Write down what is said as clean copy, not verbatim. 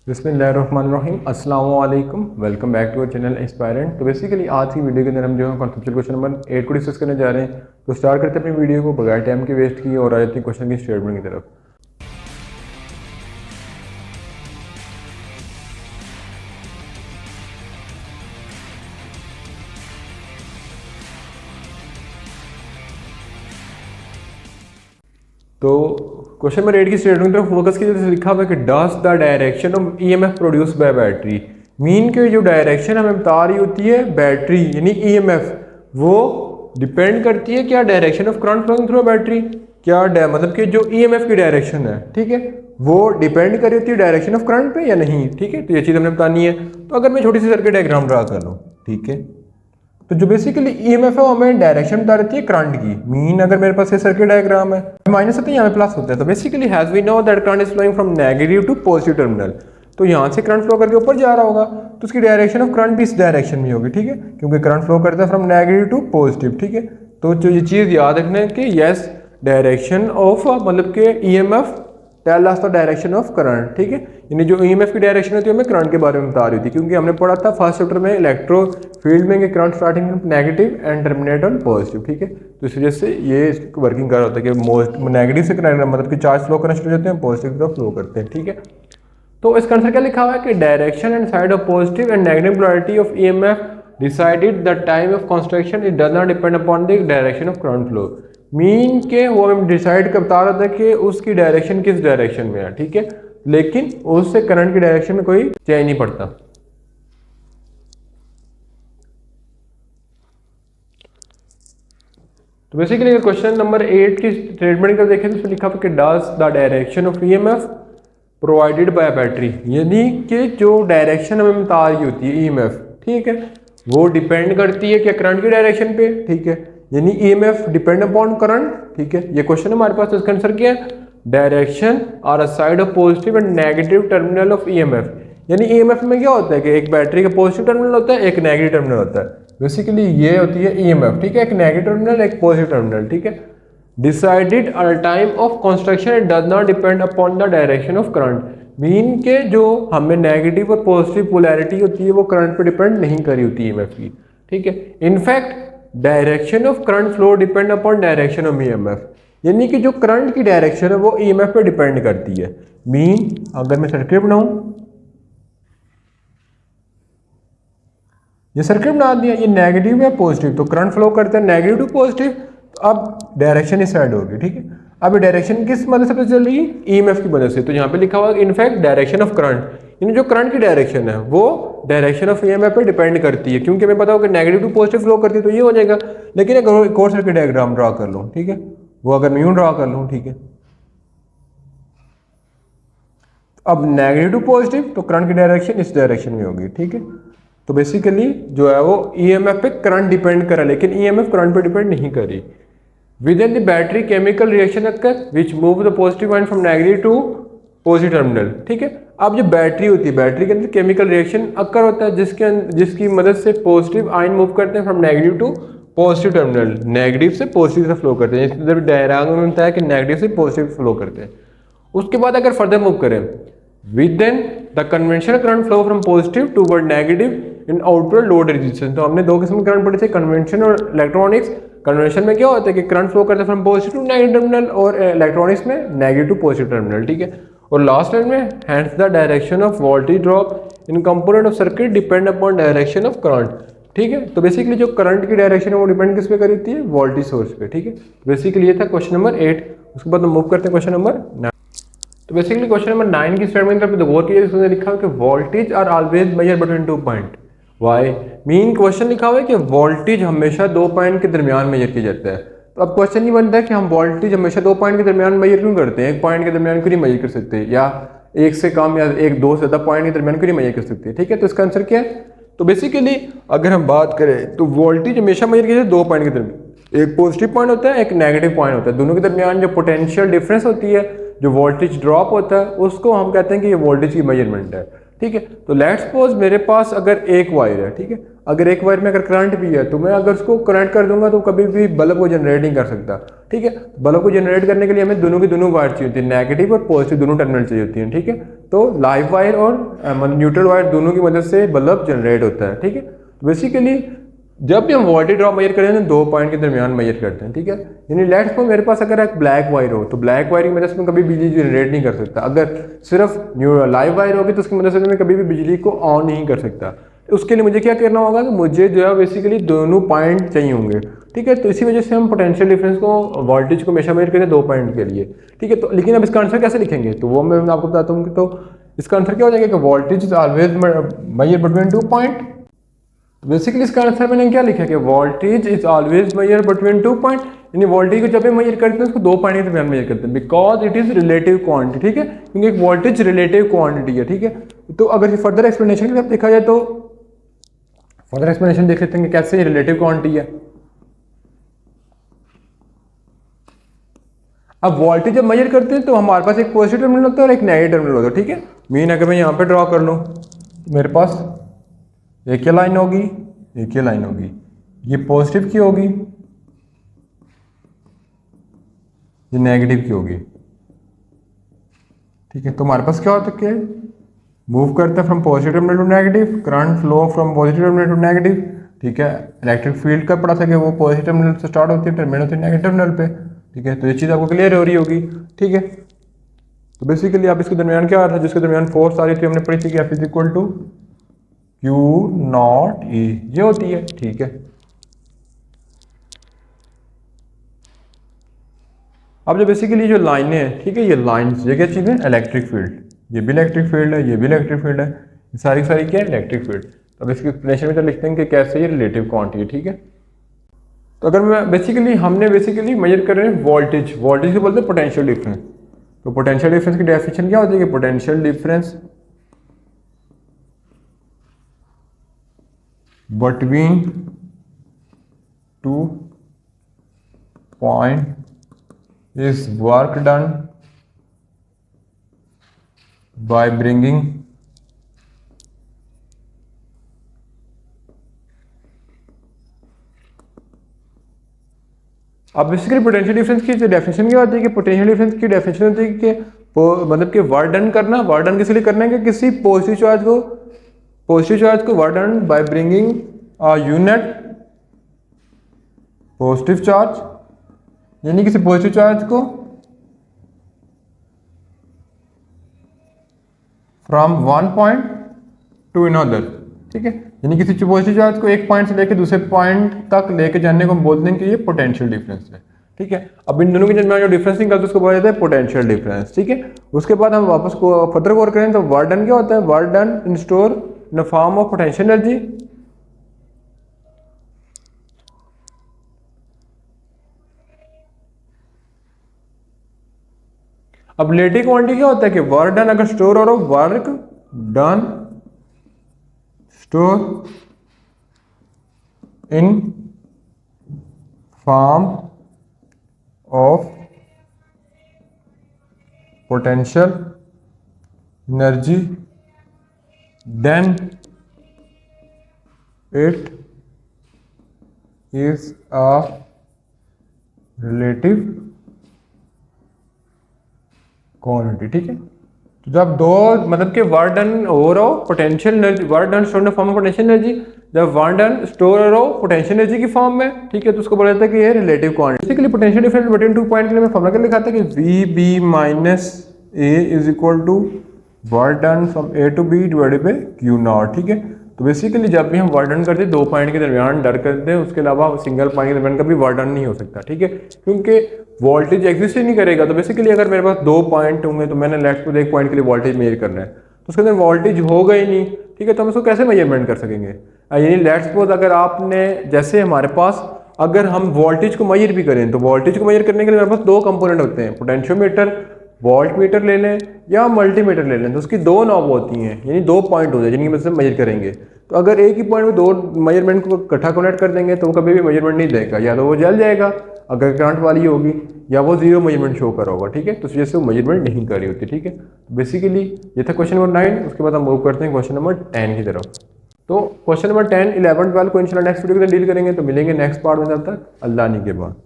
बिस्मिल्लाहिर्रहमानिर्रहीम अस्सलाम वालेकुम, welcome back to our channel aspirant. तो बेसिकली आज की वीडियो के अंदर हम जो है कॉन्सेप्चुअल क्वेश्चन नंबर 8 को डिस्कस करने जा रहे हैं। तो स्टार्ट करते हैं अपनी वीडियो को बगैर टाइम के वेस्ट किए और आ जाते हैं क्वेश्चन की स्टेटमेंट की तरफ। तो क्वेश्चन नंबर 8 की स्टेटमेंट की तरफ फोकस कीजिए। जैसे लिखा हुआ है कि does the direction of EMF produce by battery, mean के जो डायरेक्शन हमें बता रही होती है बैटरी यानी ईएमएफ, वो डिपेंड करती है क्या direction of current flowing through battery, क्या मतलब कि जो ईएमएफ की डायरेक्शन है, ठीक है, वो डिपेंड कर रही होती है डायरेक्शन ऑफ करंट पे या नहीं। ठीक है, तो ये चीज़ हमने बतानी है। तो अगर मैं छोटी सी सर्किट डायग्राम ड्रा कर लूँ, ठीक है, तो जो बेसिकली ईएमएफ है वो हमें डायरेक्शन बता रही है करंट की। मीन अगर मेरे पास ये सर्किट डायग्राम है, माइनस होता है यहाँ पे प्लस होता है, तो basically has we know that current is flowing from negative to positive terminal. तो यहाँ से करंट फ्लो करके ऊपर जा रहा होगा, तो उसकी डायरेक्शन ऑफ करंट भी इस डायरेक्शन में होगी, ठीक है, क्योंकि करंट फ्लो करता है फ्रॉम नेगेटिव टू पॉजिटिव। ठीक है, तो जो ये चीज़ याद रखना है कि यस डायरेक्शन ऑफ मतलब कि EMF tell us the direction of current. ठीक है, यानी जो ईएमएफ की डायरेक्शन होती है हमें करंट के बारे में बता रही थी, क्योंकि हमने पढ़ा था फर्स्ट चैप्टर में इलेक्ट्रो फील्ड में कि current starting negative and terminate on positive. ठीक है, तो इस वजह से ये वर्किंग कर रहा होता है कि मोस्ट नेगेटिव से मतलब कि चार्ज फ्लो करना शुरू हो जाते हैं, पॉजिटिव की तरफ फ्लो करते हैं। ठीक है, तो इसका आंसर क्या लिखा हुआ है कि direction and side of positive and negative polarity of EMF decided the time of construction, it does not depend upon the direction of current flow. Mean के वो हमें डिसाइड कर बता रहा था कि उसकी डायरेक्शन किस डायरेक्शन में है, ठीक है, लेकिन उससे करंट की डायरेक्शन में कोई चेंज नहीं पड़ता। तो बेसिकली क्वेश्चन नंबर 8 की स्टेटमेंट का देखें तो लिखा हुआ कि does the direction of EMF provided by battery, यानी कि जो डायरेक्शन हमें बता रही होती है ईएमएफ, ठीक है, वो डिपेंड करती है क्या करंट की डायरेक्शन पे। ठीक है, यानी ईएमएफ डिपेंड अपॉन करंट। ठीक है, ये क्वेश्चन हमारे पास, इसका आंसर क्या है, डायरेक्शन और a side of positive and negative terminal of EMF. यानी ईएमएफ में क्या होता है कि एक बैटरी का पॉजिटिव टर्मिनल होता है, एक नेगेटिव टर्मिनल होता है। बेसिकली ये होती है ईएमएफ, ठीक है, एक नेगेटिव टर्मिनल एक पॉजिटिव टर्मिनल। ठीक है, decided at the time of construction it does not depend upon the direction of current. Mean के जो हमें नेगेटिव और पॉजिटिव पोलैरिटी होती है वो करंट पे डिपेंड नहीं करी होती है ईएमएफ की। ठीक है, in fact direction of current flow depend upon direction of EMF, यानी कि जो करंट की डायरेक्शन है वो ईएमएफ पे डिपेंड करती है। मीन अगर मैं सर्किट बनाऊं, ये सर्किट बना दिया, ये नेगेटिव या पॉजिटिव, तो करंट फ्लो करते हैं नेगेटिव टू पॉजिटिव, तो अब डायरेक्शन इस साइड होगी। ठीक है, अब ये डायरेक्शन किस मदद से पता चल रही है, ईएमएफ की वजह से। तो यहाँ पे लिखा हुआ इनफैक्ट डायरेक्शन ऑफ करंट, यानी जो करंट की डायरेक्शन है वो डायरेक्शन ऑफ ईएमएफ पे डिपेंड करती है, क्योंकि हमें पता होगा नेगेटिव टू पॉजिटिव फ्लो करती है, तो ये हो जाएगा। लेकिन एक और सर्किट डायग्राम ड्रा कर लूँ, ठीक है, वो अगर मैं यूं ड्रा कर लूँ, ठीक है, अब नेगेटिव टू पॉजिटिव तो करंट की डायरेक्शन इस डायरेक्शन में होगी। ठीक है, तो बेसिकली जो है वो ईएमएफ पे करंट डिपेंड कर रहा है, लेकिन ईएमएफ करंट पे डिपेंड नहीं कर रही। Within the battery chemical reaction occur which move the positive ion from negative to positive terminal। ठीक है, अब जो बैटरी होती है, बैटरी के अंदर केमिकल रिएक्शन अक्कर होता है जिसकी मदद से पॉजिटिव आयन मूव करते हैं from negative to positive terminal, negative से पॉजिटिव से फ्लो करते हैं। इधर डायग्राम में बताया कि नेगेटिव से पॉजिटिव फ्लो करते हैं। उसके बाद अगर फर्दर मूव करें, within the conventional current flow from positive toward negative in outward load resistance। तो हमने दो किस्म के करंट पढ़े थे, कन्वेंशन और इलेक्ट्रॉनिक्स। कन्वेंशन में क्या होता है कि करंट फ्लो करता है from positive to negative terminal, और इलेक्ट्रॉनिक्स में नेगेटिव टू पॉजिटिव टर्मिनल। ठीक है, और लास्ट लाइन में hence the direction of voltage drop in component of circuit depend upon direction of current. ठीक है, तो बेसिकली जो करंट की डायरेक्शन है वो डिपेंड किस पे करती है, वोल्टेज सोर्स पे। ठीक है, बेसिकली ये था क्वेश्चन नंबर 8। उसके बाद हम मूव करते हैं क्वेश्चन नंबर 9। तो बेसिकली क्वेश्चन नंबर 9 की स्टेटमेंट पर गौर कीजिए। इसमें लिखा है कि voltage are always measure between 2 point. Why mean question लिखा हुआ है कि वोल्टेज हमेशा 2 पॉइंट के दरमियान मेजर किया जाता है। तो अब क्वेश्चन ये बनता है कि हम वोल्टेज हमेशा 2 पॉइंट के दरमियान मेजर क्यों करते हैं, 1 पॉइंट के दरमियान क्यों नहीं मेजर कर सकते, या एक से कम या एक दो से ज़्यादा पॉइंट के दरमियान क्यों नहीं मेजर कर सकते। ठीक है, तो इसका आंसर क्या है, तो बेसिकली अगर हम बात करें तो वोल्टेज हमेशा मेजर किया जाता है 2 पॉइंट के दरमियान, एक पॉजिटिव पॉइंट होता है एक नेगेटिव पॉइंट होता है, दोनों के दरमियान जो पोटेंशियल डिफरेंस होती है, जो वोल्टेज ड्रॉप होता है, उसको हम कहते हैं कि ये वोल्टेज की मेजरमेंट है। ठीक है। तो लेट्स सपोज मेरे पास अगर एक वायर है, ठीक है, अगर एक वायर में अगर करंट भी है तो मैं अगर उसको कनेक्ट कर दूंगा तो कभी भी बल्ब को जनरेट नहीं कर सकता, ठीक है। बल्ब को जनरेट करने के लिए हमें दोनों की दोनों वायर चाहिए होती है, नेगेटिव और पॉजिटिव दोनों टर्मिनल चाहिए होती हैं, ठीक है। तो लाइव वायर और न्यूट्रल वायर दोनों की मदद से बल्ब जनरेट होता है, ठीक है। तो बेसिकली जब भी हम वोल्टेज ड्रॉप मेजर करते हैं तो 2 पॉइंट के दरमियान मेजर करते हैं, ठीक है। यानी लेट्स सपोज मेरे पास अगर एक ब्लैक वायर हो तो ब्लैक वायर की मदद से मैं कभी बिजली जनरेट नहीं कर सकता। अगर सिर्फ लाइव वायर होगी तो उसकी मदद से मैं कभी भी बिजली को ऑन नहीं कर सकता। तो उसके लिए मुझे क्या करना होगा कि मुझे जो है बेसिकली दोनों पॉइंट चाहिए होंगे, ठीक है। तो इसी वजह से हम पोटेंशियल डिफरेंस को वोल्टेज को हमेशा मेजर करते हैं 2 पॉइंट के लिए, ठीक है। तो लेकिन अब इसका आंसर कैसे लिखेंगे तो वो मैं आपको बताता हूँ। तो इसका आंसर क्या हो जाएगा कि voltage is always measure between 2 point. Basically इसका आंसर मैंने क्या लिखा कि voltage is always measure between 2 point, यानी वोल्टेज को जब भी मेजर करते हैं उसको 2 पॉइंट के दरमियान मेजर करते हैं, because it is relative quantity, ठीक है, क्योंकि एक वोल्टेज रिलेटिव क्वांटिटी है, ठीक है। तो अगर फर्दर एक्सप्लेनेशन की तरफ देखा जाए तो फर्दर एक्सप्लेनेशन देख लेते हैं कि कैसे रिलेटिव क्वांटिटी है। अब वोल्टेज जब मेजर करते हैं तो हमारे पास एक पॉजिटिव टर्मिनल होता है और एक नेगेटिव टर्मिनल होता है, ठीक है। मीन अगर मैं यहाँ पे ड्रॉ कर लूँ तो मेरे पास एक ये लाइन होगी, एक ये लाइन होगी, ये पॉजिटिव की होगी, ये नेगेटिव की होगी, ठीक है। तो हमारे पास क्या होता है, मूव करते हैं from positive terminal to negative, current flow from positive terminal to negative, ठीक है। इलेक्ट्रिक फील्ड का पढ़ा था कि वो पॉजिटिव टर्मिनल से स्टार्ट होती है, टर्मिनल होती है नेगेटिव टर्मिनल पे, ठीक है। तो ये चीज़ आपको क्लियर हो रही होगी, ठीक है। तो बेसिकली आप इसके दरमियान क्या आ रहा था, जिसके दरमियान फोर्स आ रही थी हमने पढ़ी थी कि F is equal to Q naught E, ये होती है, ठीक है। अब जो बेसिकली जो लाइनें हैं, ठीक है, ये लाइंस ये क्या चीज़ है, इलेक्ट्रिक फील्ड, ये भी इलेक्ट्रिक फील्ड है, ये भी इलेक्ट्रिक फील्ड है, ये सारी क्या है, इलेक्ट्रिक फील्ड। तो अब इसकी एक्सप्लेनेशन में तो लिखते हैं कि कैसे ये रिलेटिव क्वांटिटी है, ठीक है। तो अगर मैं बेसिकली हमने मेजर कर रहे हैं वोल्टेज, वोल्टेज को बोलते हैं पोटेंशियल डिफरेंस। तो पोटेंशियल डिफरेंस की डेफिनेशन क्या होती है कि potential difference between 2 point is work done by bringing अब बेसिकली पोटेंशियल डिफरेंस की जो डेफिनेशन क्या होती है कि पोटेंशियल डिफरेंस की डेफिनेशन होती है कि मतलब कि वर्क डन करना, वर्क डन किस लिए करना है कि किसी पॉजिटिव चार्ज को work done by bringing a unit positive charge, यानी किसी पॉजिटिव चार्ज को from one point two another, ठीक है। यानी किसी पॉजिटिव चार्ज को एक पॉइंट से लेकर दूसरे पॉइंट तक लेके जाने को हम बोलते हैं कि ये पोटेंशियल डिफरेंस है, ठीक है। अब इन दोनों के दरमियान जो डिफरेंस निकलता है उसको बोला जाता है पोटेंशियल डिफरेंस, ठीक है। उसके बाद हम वापस को फर्दर गौर करें तो वर्क डन क्या होता है, work done in store in the form of potential energy. अब रिलेटिव क्वांटिटी क्या होता है कि वर्क डन अगर स्टोर हो, work done store in form of potential energy, then it is a relative quantity, ठीक है। तो जब दो मतलब कि वर्क डन हो रहा हो potential energy, work done store in form of potential energy, जब वर्क डन स्टोर हो रहा हो पोटेंशियल एनर्जी की फॉर्म में, ठीक है, तो उसको बोला जाता है कि ये relative quantity. Basically potential difference between 2 point के लिए मैं फॉर्मूला क्या लिखा था कि VB minus A is equal to work done from A to B divided by Q naught, ठीक है। तो बेसिकली जब भी हम वर्क डन करते हैं 2 पॉइंट के दरमियान डर करते हैं, उसके अलावा सिंगल पॉइंट के दरमियान कभी वर्क डन नहीं हो सकता, ठीक है, क्योंकि वोल्टेज एग्जिस्ट ही नहीं करेगा। तो बेसिकली अगर मेरे पास 2 पॉइंट होंगे तो मैंने लेफ्ट को एक पॉइंट के लिए वोल्टेज मेजर करना है तो उसके अंदर वोल्टेज होगा ही नहीं, ठीक है। तो हम उसको कैसे मेजरमेंट कर सकेंगे, यानी लेट्स सपोज अगर आपने जैसे हमारे पास अगर हम वोल्टेज को मेजर भी करें तो वोल्टेज को मेजर करने के लिए मेरे पास 2 कंपोनेंट होते हैं, पोटेंशियोमीटर वोल्ट मीटर ले लें या मल्टीमीटर ले लें, तो उसकी 2 नॉब होती हैं, यानी 2 पॉइंट होते हैं जिनकी मदद से मेजर करेंगे। तो अगर एक ही पॉइंट में 2 मेजरमेंट को इकट्ठा कनेक्ट कर देंगे तो वो कभी भी मेजरमेंट नहीं देगा, या तो वो जल जाएगा अगर करंट वाली होगी या वो जीरो मेजरमेंट शो कर होगा, ठीक है, तो इस वजह से वो मेजरमेंट नहीं कर रही होती, ठीक है। तो बेसिकली ये था क्वेश्चन नंबर 9। उसके बाद हम मूव करते हैं क्वेश्चन नंबर 10 की तरफ। तो क्वेश्चन नंबर 10, 11, 12 को इंशाल्लाह नेक्स्ट वीडियो के अंदर डील करेंगे। तो मिलेंगे नेक्स्ट पार्ट में, तब तक अल्लाह के बाद।